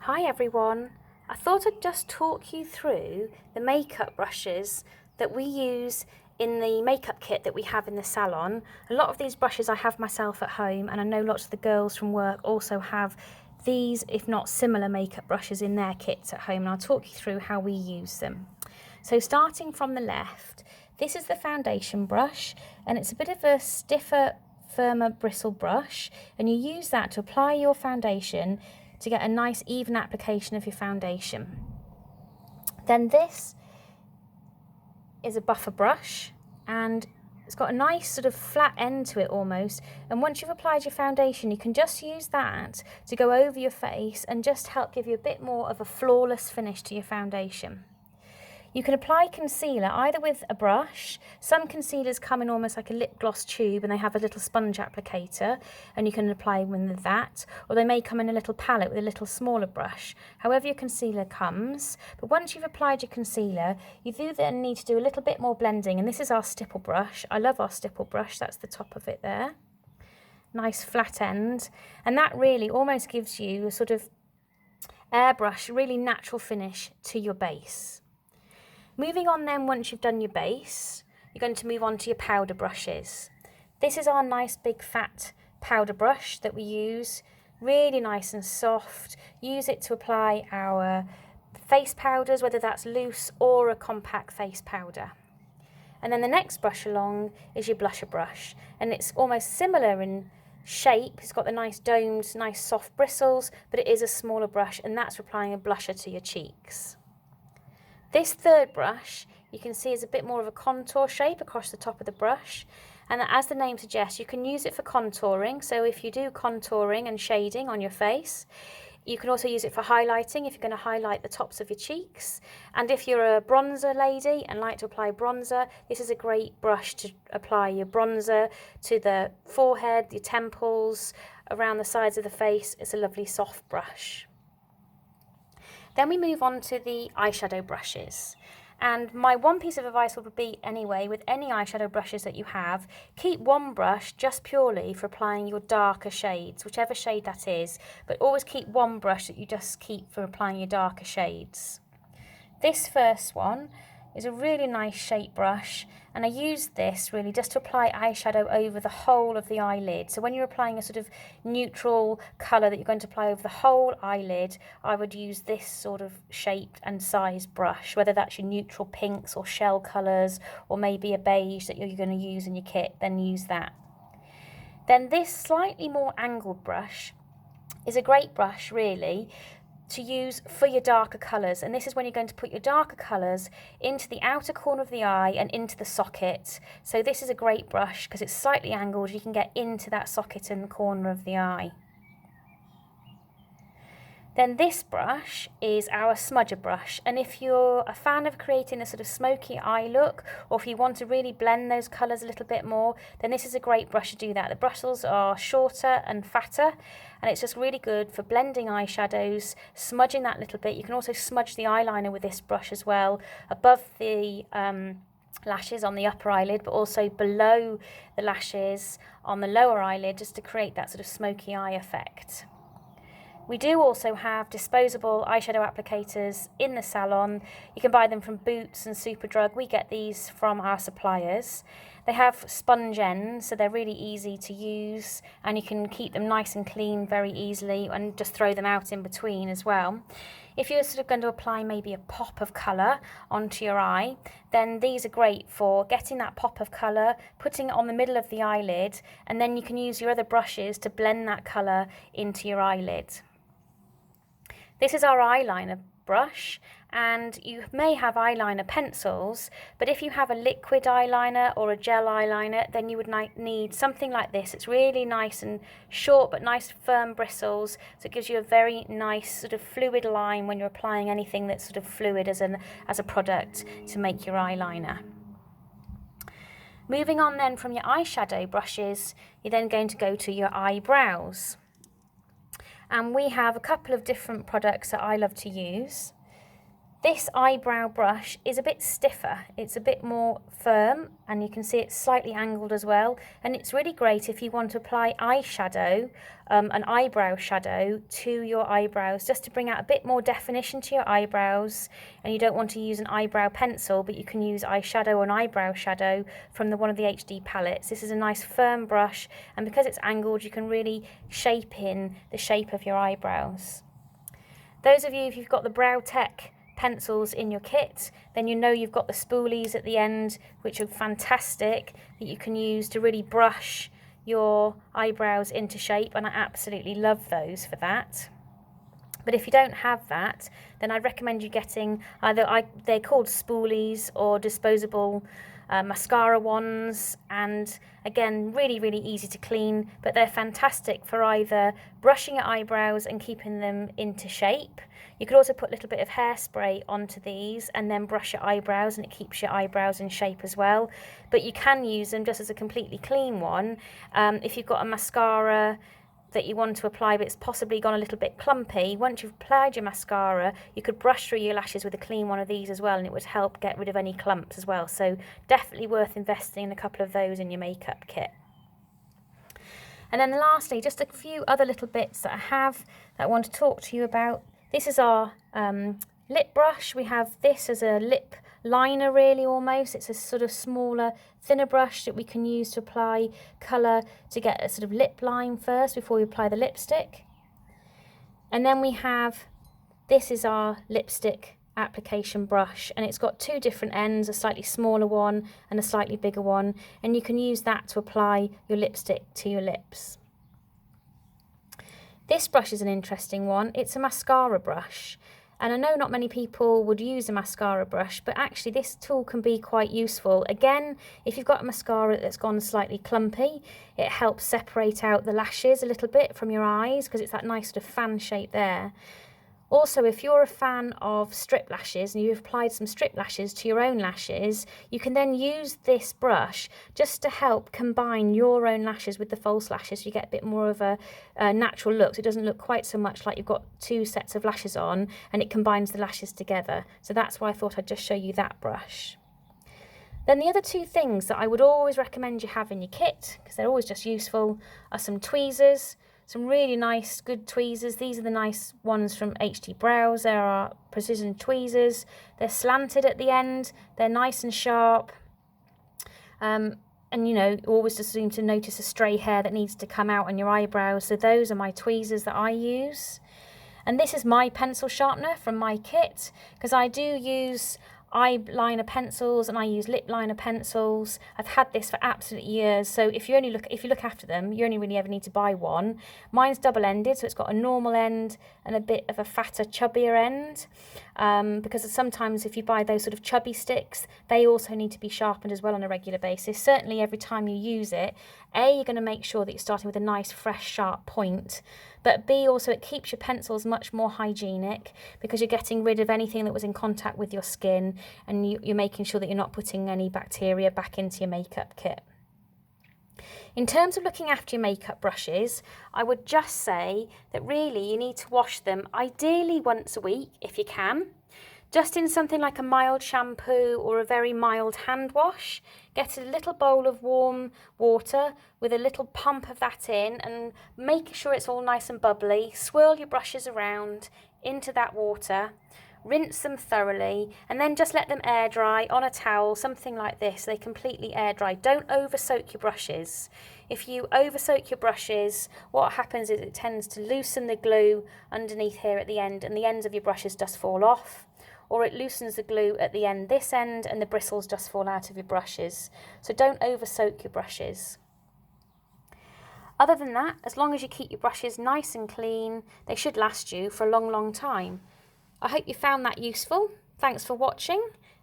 Hi everyone, I thought I'd just talk you through the makeup brushes that we use in the makeup kit that we have in the salon. A lot of these brushes I have myself at home, and I know lots of the girls from work also have these, if not similar, makeup brushes in their kits at home, and I'll talk you through how we use them. So starting from the left, this is the foundation brush, and it's a bit of a stiffer, firmer bristle brush, and you use that to apply your foundation to get a nice even application of your foundation. Then this is a buffer brush, and it's got a nice sort of flat end to it almost, and once you've applied your foundation you can just use that to go over your face and just help give you a bit more of a flawless finish to your foundation. You can apply concealer either with a brush. Some concealers come in almost like a lip gloss tube and they have a little sponge applicator, and you can apply them with that, or they may come in a little palette with a little smaller brush. However your concealer comes, but once you've applied your concealer, you do then need to do a little bit more blending, and this is our stipple brush. I love our stipple brush, that's the top of it there. Nice flat end, and that really almost gives you a sort of airbrush, really natural finish to your base. Moving on then, once you've done your base, you're going to move on to your powder brushes. This is our nice big fat powder brush that we use, really nice and soft. Use it to apply our face powders, whether that's loose or a compact face powder. And then the next brush along is your blusher brush, and it's almost similar in shape. It's got the nice domed, nice soft bristles, but it is a smaller brush, and that's for applying a blusher to your cheeks. This third brush you can see is a bit more of a contour shape across the top of the brush, and as the name suggests, you can use it for contouring. So if you do contouring and shading on your face, you can also use it for highlighting if you're going to highlight the tops of your cheeks. And if you're a bronzer lady and like to apply bronzer, this is a great brush to apply your bronzer to the forehead, your temples, around the sides of the face. It's a lovely soft brush. Then we move on to the eyeshadow brushes. And my one piece of advice would be, anyway, with any eyeshadow brushes that you have, keep one brush just purely for applying your darker shades, whichever shade that is, but always keep one brush that you just keep for applying your darker shades. This first one is a really nice shape brush, and I use this really just to apply eyeshadow over the whole of the eyelid. So when you're applying a sort of neutral colour that you're going to apply over the whole eyelid, I would use this sort of shaped and sized brush, whether that's your neutral pinks or shell colours, or maybe a beige that you're going to use in your kit, then use that. Then this slightly more angled brush is a great brush really to use for your darker colours, and this is when you're going to put your darker colours into the outer corner of the eye and into the socket. So this is a great brush because it's slightly angled, you can get into that socket in the corner of the eye. Then this brush is our smudger brush, and if you're a fan of creating a sort of smoky eye look, or if you want to really blend those colours a little bit more, then this is a great brush to do that. The bristles are shorter and fatter, and it's just really good for blending eyeshadows, smudging that little bit. You can also smudge the eyeliner with this brush as well, above the lashes on the upper eyelid, but also below the lashes on the lower eyelid, just to create that sort of smoky eye effect. We do also have disposable eyeshadow applicators in the salon. You can buy them from Boots and Superdrug. We get these from our suppliers. They have sponge ends, so they're really easy to use, and you can keep them nice and clean very easily and just throw them out in between as well. If you're sort of going to apply maybe a pop of colour onto your eye, then these are great for getting that pop of colour, putting it on the middle of the eyelid, and then you can use your other brushes to blend that colour into your eyelid. This is our eyeliner brush, and you may have eyeliner pencils, but if you have a liquid eyeliner or a gel eyeliner, then you would need something like this. It's really nice and short, but nice firm bristles, so it gives you a very nice sort of fluid line when you're applying anything that's sort of fluid as a product to make your eyeliner. Moving on then from your eyeshadow brushes, you're then going to go to your eyebrows. And we have a couple of different products that I love to use. This eyebrow brush is a bit stiffer, it's a bit more firm, and you can see it's slightly angled as well, and it's really great if you want to apply eyeshadow, an eyebrow shadow to your eyebrows, just to bring out a bit more definition to your eyebrows, and you don't want to use an eyebrow pencil, but you can use eyeshadow or an eyebrow shadow from one of the HD palettes. This is a nice firm brush, and because it's angled, you can really shape in the shape of your eyebrows. Those of you, if you've got the Brow-Tech pencils in your kit, then you know you've got the spoolies at the end, which are fantastic, that you can use to really brush your eyebrows into shape, and I absolutely love those for that. But if you don't have that, then I recommend you getting either, they're called spoolies or disposable mascara wands, and again, really easy to clean, but they're fantastic for either brushing your eyebrows and keeping them into shape. You could also put a little bit of hairspray onto these and then brush your eyebrows, and it keeps your eyebrows in shape as well. But you can use them just as a completely clean one. If you've got a mascara that you want to apply but it's possibly gone a little bit clumpy, once you've applied your mascara, you could brush through your lashes with a clean one of these as well, and it would help get rid of any clumps as well. So definitely worth investing in a couple of those in your makeup kit. And then lastly, just a few other little bits that I have that I want to talk to you about. This is our lip brush. We have this as a lip liner, really, almost. It's a sort of smaller, thinner brush that we can use to apply colour to get a sort of lip line first before we apply the lipstick. And then we have, this is our lipstick application brush, and it's got two different ends, a slightly smaller one and a slightly bigger one, and you can use that to apply your lipstick to your lips. This brush is an interesting one. It's a mascara brush, and I know not many people would use a mascara brush, but actually this tool can be quite useful. Again, if you've got a mascara that's gone slightly clumpy, it helps separate out the lashes a little bit from your eyes because it's that nice sort of fan shape there. Also, if you're a fan of strip lashes and you've applied some strip lashes to your own lashes, you can then use this brush just to help combine your own lashes with the false lashes, so you get a bit more of a natural look. So it doesn't look quite so much like you've got two sets of lashes on, and it combines the lashes together. So that's why I thought I'd just show you that brush. Then the other two things that I would always recommend you have in your kit, because they're always just useful, are some tweezers. Some really nice, good tweezers. These are the nice ones from HD Brows. There are precision tweezers. They're slanted at the end. They're nice and sharp. And you know, you always just seem to notice a stray hair that needs to come out on your eyebrows. So those are my tweezers that I use. And this is my pencil sharpener from my kit, because I do use eyeliner pencils and I use lip liner pencils. I've had this for absolute years, so if you look after them, you only really ever need to buy one. Mine's double-ended, so it's got a normal end and a bit of a fatter, chubbier end, because sometimes if you buy those sort of chubby sticks, they also need to be sharpened as well on a regular basis. Certainly every time you use it, A, you're going to make sure that you're starting with a nice, fresh, sharp point, but B, also it keeps your pencils much more hygienic because you're getting rid of anything that was in contact with your skin, and you're making sure that you're not putting any bacteria back into your makeup kit. In terms of looking after your makeup brushes, I would just say that really you need to wash them ideally once a week if you can. Just in something like a mild shampoo or a very mild hand wash. Get a little bowl of warm water with a little pump of that in, and make sure it's all nice and bubbly. Swirl your brushes around into that water, rinse them thoroughly, and then just let them air dry on a towel, something like this. They completely air dry. Don't over soak your brushes. If you over soak your brushes, what happens is it tends to loosen the glue underneath here at the end, and the ends of your brushes just fall off. Or it loosens the glue at the end, this end, and the bristles just fall out of your brushes. So don't over soak your brushes. Other than that, as long as you keep your brushes nice and clean, they should last you for a long, long time. I hope you found that useful. Thanks for watching.